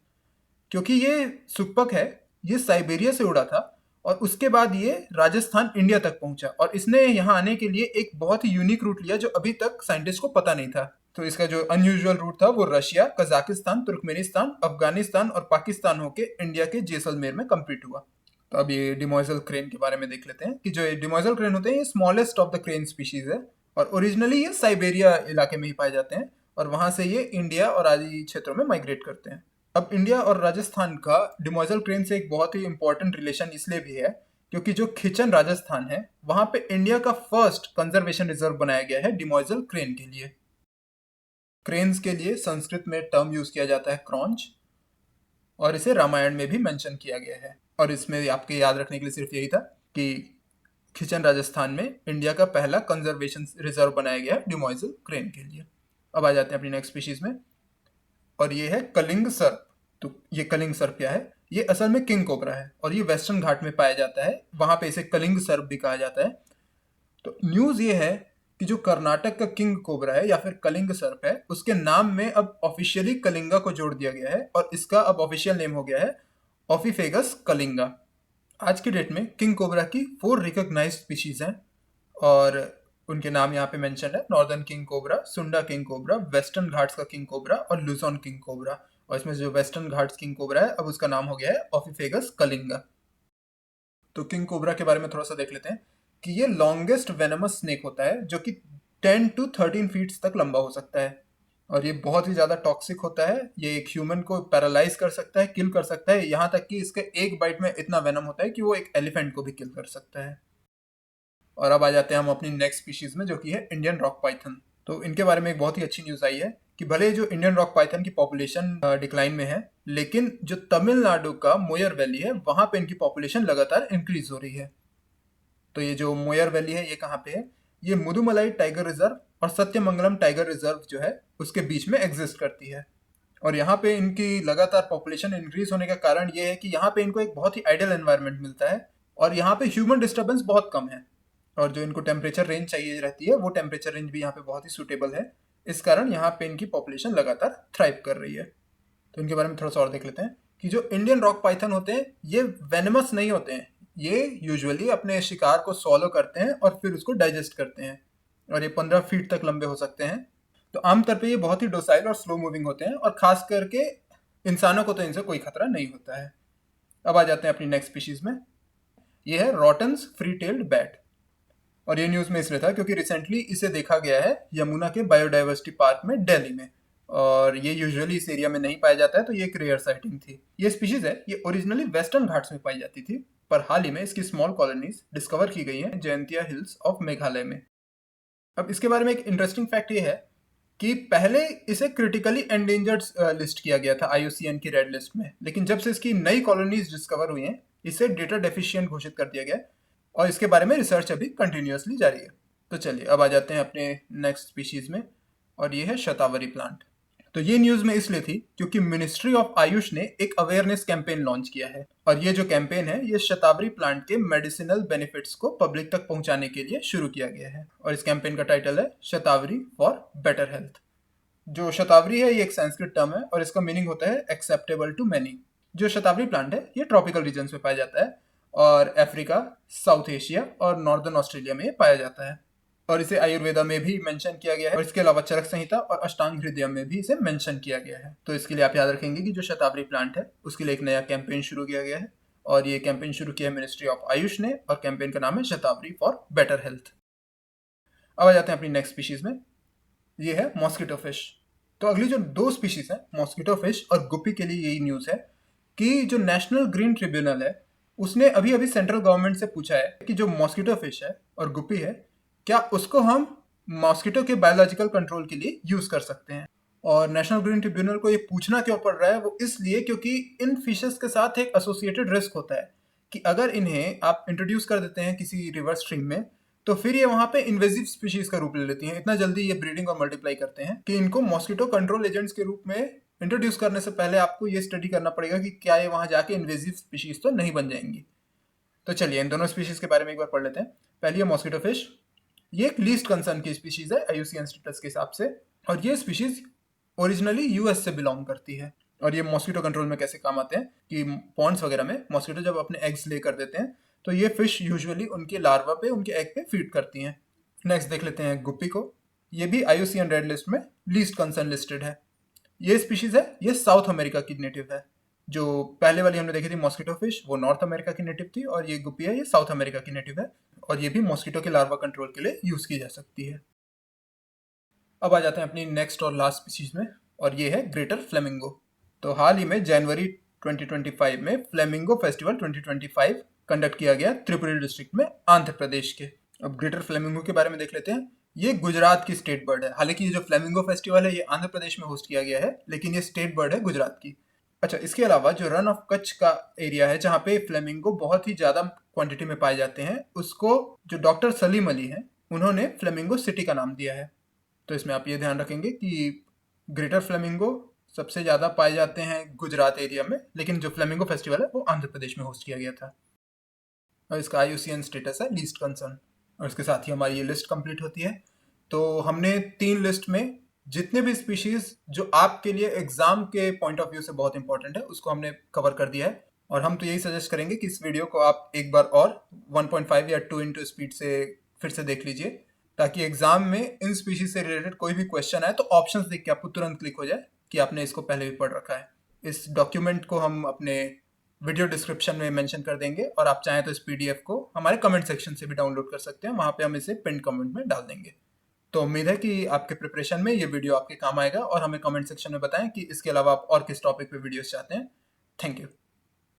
क्योंकि ये सुकपक है ये साइबेरिया से उड़ा था और उसके बाद ये राजस्थान इंडिया तक पहुंचा, और इसने यहाँ आने के लिए एक बहुत ही यूनिक रूट लिया जो अभी तक साइंटिस्ट को पता नहीं था। तो इसका जो अनयूजुअल रूट था वो रशिया, कजाकिस्तान, तुर्कमेनिस्तान, अफगानिस्तान और पाकिस्तान होके इंडिया के जैसलमेर में कंप्लीट हुआ। तो अब ये डिमोइजल क्रेन के बारे में देख लेते हैं कि जो ये डिमोइजल क्रेन होते हैं ये smallest of the crane species है, और ओरिजिनली ये साइबेरिया इलाके में ही पाए जाते हैं और वहां से ये इंडिया और आदि क्षेत्रों में माइग्रेट करते हैं। अब इंडिया और राजस्थान का डिमोइजल क्रेन से एक बहुत ही इंपॉर्टेंट रिलेशन इसलिए भी है क्योंकि जो खिचन राजस्थान है वहां पे इंडिया का फर्स्ट कंजर्वेशन रिजर्व बनाया गया है डिमोइजल क्रेन के लिए। क्रेन्स के लिए संस्कृत में टर्म यूज किया जाता है क्रॉन्च, और इसे रामायण में भी मेंशन किया गया है। और इसमें आपके याद रखने के लिए सिर्फ यही था कि खिचन राजस्थान में इंडिया का पहला कंजर्वेशन रिजर्व बनाया गया है डिमोइजल क्रेन के लिए। अब आ जाते हैं अपनी नेक्स्ट स्पीशीज में, और ये है कलिंग सर्प। तो ये कलिंग सर्प क्या है? ये असल में किंग कोबरा है और ये वेस्टर्न घाट में पाया जाता है, वहां पे इसे कलिंग सर्प भी कहा जाता है। तो न्यूज ये है कि जो कर्नाटक का किंग कोबरा है या फिर कलिंग सर्प है उसके नाम में अब ऑफिशियली कलिंगा को जोड़ दिया गया है और इसका अब ऑफिशियल नेम हो गया है ऑफिफेगस कलिंगा। आज की डेट में किंग कोबरा की 4 रिकॉग्नाइज्ड स्पीशीज हैं और उनके नाम यहाँ पे मेंशन है, नॉर्दर्न किंग कोबरा, सुंडा किंग कोबरा, वेस्टर्न घाट्स का किंग कोबरा और लुजोन किंग कोबरा। और इसमें जो वेस्टर्न घाट्स किंग कोबरा है अब उसका नाम हो गया है ऑफिफेगस कलिंगा। तो किंग कोबरा के बारे में थोड़ा सा देख लेते हैं कि ये लॉन्गेस्ट वेनमस स्नेक होता है जो कि 10 to 13 फीट तक लंबा हो सकता है, और ये बहुत ही ज़्यादा टॉक्सिक होता है। ये एक ह्यूमन को पैरालाइज कर सकता है, किल कर सकता है, यहाँ तक कि इसके एक बाइट में इतना वेनम होता है कि वो एक एलिफेंट को भी किल कर सकता है। और अब आ जाते हैं हम अपनी नेक्स्ट स्पीशीज में जो कि है इंडियन रॉक पाइथन। तो इनके बारे में एक बहुत ही अच्छी न्यूज़ आई है कि भले जो इंडियन रॉक पाइथन की पॉपुलेशन डिक्लाइन में है, लेकिन जो तमिलनाडु का मोयर वैली है वहाँ पे इनकी पॉपुलेशन लगातार इंक्रीज हो रही है। तो ये जो मोयर वैली है ये कहाँ पे है? ये मुदुमलाई टाइगर रिजर्व और सत्यमंगलम टाइगर रिजर्व जो है उसके बीच में एग्जिस्ट करती है। और यहाँ पे इनकी लगातार पॉपुलेशन इंक्रीज होने का कारण ये है कि यहाँ पे इनको एक बहुत ही आइडियल एनवायरनमेंट मिलता है और यहाँ पे ह्यूमन डिस्टर्बेंस बहुत कम है, और जो इनको टेम्परेचर रेंज चाहिए रहती है वो टेम्परेचर रेंज भी यहाँ पे बहुत ही सूटेबल है। इस कारण यहाँ पे इनकी पॉपुलेशन लगातार थ्राइव कर रही है। तो इनके बारे में थोड़ा सा और देख लेते हैं कि जो इंडियन रॉक पाइथन होते हैं ये वेनमस नहीं होते हैं, ये यूजुअली अपने शिकार को सॉलो करते हैं और फिर उसको डाइजेस्ट करते हैं, और ये 15 फीट तक लंबे हो सकते हैं। तो आमतौर पे ये बहुत ही डोसाइल और स्लो मूविंग होते हैं और खास करके इंसानों को तो इनसे कोई खतरा नहीं होता है। अब आ जाते हैं अपनी नेक्स्ट स्पीशीज में, ये है रॉटन्स फ्री टेल्ड बैट। और ये न्यूज़ में इसलिए था क्योंकि रिसेंटली इसे देखा गया है यमुना के बायोडाइवर्सिटी पार्क में दिल्ली में, और ये यूजुअली इस एरिया में नहीं पाया जाता है, तो ये एक रेयर साइटिंग थी। ये स्पीशीज है ये ओरिजिनली वेस्टर्न घाट्स में पाई जाती थी, पर हाल ही में इसकी स्मॉल कॉलोनीज डिस्कवर की गई हैं जयंतिया हिल्स ऑफ मेघालय में। अब इसके बारे में एक इंटरेस्टिंग फैक्ट ये है कि पहले इसे क्रिटिकली एंडेंजर्ड लिस्ट किया गया था IUCN की रेड लिस्ट में, लेकिन जब से इसकी नई कॉलोनीज डिस्कवर हुई हैं इसे डेटा डेफिशिएंट घोषित कर दिया गया और इसके बारे में रिसर्च अभी कंटिन्यूअसली जारी है। तो चलिए अब आ जाते हैं अपने नेक्स्ट स्पीशीज में, और ये है शतावरी प्लांट। तो ये न्यूज़ में इसलिए थी क्योंकि मिनिस्ट्री ऑफ आयुष ने एक अवेयरनेस कैंपेन लॉन्च किया है, और ये जो कैंपेन है ये शतावरी प्लांट के मेडिसिनल बेनिफिट्स को पब्लिक तक पहुंचाने के लिए शुरू किया गया है, और इस कैंपेन का टाइटल है शतावरी फॉर बेटर हेल्थ। जो शतावरी है ये एक संस्कृत टर्म है और इसका मीनिंग होता है एक्सेप्टेबल टू मैनी। जो शतावरी प्लांट है ये ट्रॉपिकल रीजन्स में पाया जाता है और अफ्रीका, साउथ एशिया और नॉर्दर्न ऑस्ट्रेलिया में पाया जाता है, और इसे आयुर्वेदा में भी मेंशन किया गया है, और इसके अलावा चरक संहिता और अष्टांग हृदय में भी इसे मेंशन किया गया है। तो इसके लिए आप याद रखेंगे कि जो शतावरी प्लांट है उसके लिए एक नया कैंपेन शुरू किया गया है, और ये कैंपेन शुरू किया है मिनिस्ट्री ऑफ आयुष ने, और कैंपेन का नाम है शतावरी फॉर बेटर हेल्थ। अब आ जाते हैं अपनी नेक्स्ट स्पीशीज में, ये है मॉस्किटो फिश। तो अगली जो दो स्पीशीज है मॉस्किटो फिश और गुप्पी के लिए यही न्यूज़ है कि जो नेशनल ग्रीन ट्रिब्यूनल है उसने अभी अभी सेंट्रल गवर्नमेंट से पूछा है कि जो मॉस्किटो फिश है और गुप्पी है क्या उसको हम मॉस्किटो के बायोलॉजिकल कंट्रोल के लिए यूज कर सकते हैं। और नेशनल ग्रीन ट्रिब्यूनल को ये पूछना क्यों पड़ रहा है वो इसलिए क्योंकि इन फिशेस के साथ एक एसोसिएटेड रिस्क होता है कि अगर इन्हें आप इंट्रोड्यूस कर देते हैं किसी रिवर स्ट्रीम में तो फिर ये वहाँ पे इन्वेजिव स्पीशीज का रूप ले लेती हैं। इतना जल्दी ये ब्रीडिंग और मल्टीप्लाई करते हैं कि इनको मॉस्किटो कंट्रोल एजेंट्स के रूप में इंट्रोड्यूस करने से पहले आपको ये स्टडी करना पड़ेगा कि क्या ये वहाँ जाके इन्वेजिव स्पीशीज तो नहीं बन जाएंगी। तो चलिए इन दोनों स्पीशीज के बारे में एक बार पढ़ लेते हैं। पहली है मॉस्किटो फिश। ये एक लीस्ट कंसर्न की स्पीशीज है IUCN स्टेटस के हिसाब से और ये स्पीशीज ओरिजिनली यूएस से बिलोंग करती है। और ये मॉस्किटो कंट्रोल में कैसे काम आते हैं कि पॉन्ड्स वगैरह में मॉस्किटो जब अपने एग्स ले कर देते हैं तो ये फिश यूजुअली उनके लार्वा पे उनके एग पे फीड करती हैं। नेक्स्ट देख लेते हैं गुप्पी को। ये भी IUCN रेड लिस्ट में लीस्ट कंसर्न लिस्टेड है। ये स्पीशीज है ये साउथ अमेरिका की नेटिव है। जो पहले वाली हमने देखी थी मॉस्किटो फिश वो नॉर्थ अमेरिका की नेटिव थी और ये गुप्पी है ये साउथ अमेरिका की नेटिव है और ये भी मॉस्किटो के लार्वा कंट्रोल के लिए यूज की जा सकती है। अब आ जाते हैं अपनी नेक्स्ट और लास्ट स्पीशीज में और ये है ग्रेटर फ्लेमिंगो। तो हाल ही में जनवरी 2025 में फ्लेमिंगो फेस्टिवल 2025 कंडक्ट किया गया त्रिपुरी डिस्ट्रिक्ट में आंध्र प्रदेश के। अब ग्रेटर फ्लेमिंगो के बारे में देख लेते हैं। ये गुजरात की स्टेट बर्ड है। हालांकि ये जो फ्लेमिंगो फेस्टिवल है ये आंध्र प्रदेश में होस्ट किया गया है लेकिन ये स्टेट बर्ड है गुजरात की। अच्छा, इसके अलावा जो रन ऑफ कच्छ का एरिया है जहाँ पे फ्लेमिंगो बहुत ही ज़्यादा क्वांटिटी में पाए जाते हैं उसको जो डॉक्टर सलीम अली हैं उन्होंने फ्लेमिंगो सिटी का नाम दिया है। तो इसमें आप ये ध्यान रखेंगे कि ग्रेटर फ्लेमिंगो सबसे ज़्यादा पाए जाते हैं गुजरात एरिया में लेकिन जो फ्लेमिंगो फेस्टिवल है वो आंध्र प्रदेश में होस्ट किया गया था और इसका IUCN स्टेटस है लीस्ट कंसर्न। और इसके साथ ही हमारी ये लिस्ट कंप्लीट होती है। तो हमने 3 लिस्ट में जितने भी स्पीशीज जो आपके लिए एग्जाम के पॉइंट ऑफ व्यू से बहुत इंपॉर्टेंट है उसको हमने कवर कर दिया है। और हम तो यही सजेस्ट करेंगे कि इस वीडियो को आप एक बार और 1.5 या 2 इंटू स्पीड से फिर से देख लीजिए ताकि एग्जाम में इन स्पीशीज से रिलेटेड कोई भी क्वेश्चन आए तो ऑप्शंस देख के आपको तुरंत क्लिक हो जाए कि आपने इसको पहले भी पढ़ रखा है। इस डॉक्यूमेंट को हम अपने वीडियो डिस्क्रिप्शन में मेंशन कर देंगे और आप चाहें तो इस PDF को हमारे कमेंट सेक्शन से भी डाउनलोड कर सकते हैं। वहाँ पे हम इसे पिन कमेंट में डाल देंगे। तो उम्मीद है कि आपके प्रिपरेशन में ये वीडियो आपके काम आएगा और हमें कमेंट सेक्शन में बताएं कि इसके अलावा आप और किस टॉपिक पे वीडियोस चाहते हैं। Thank you.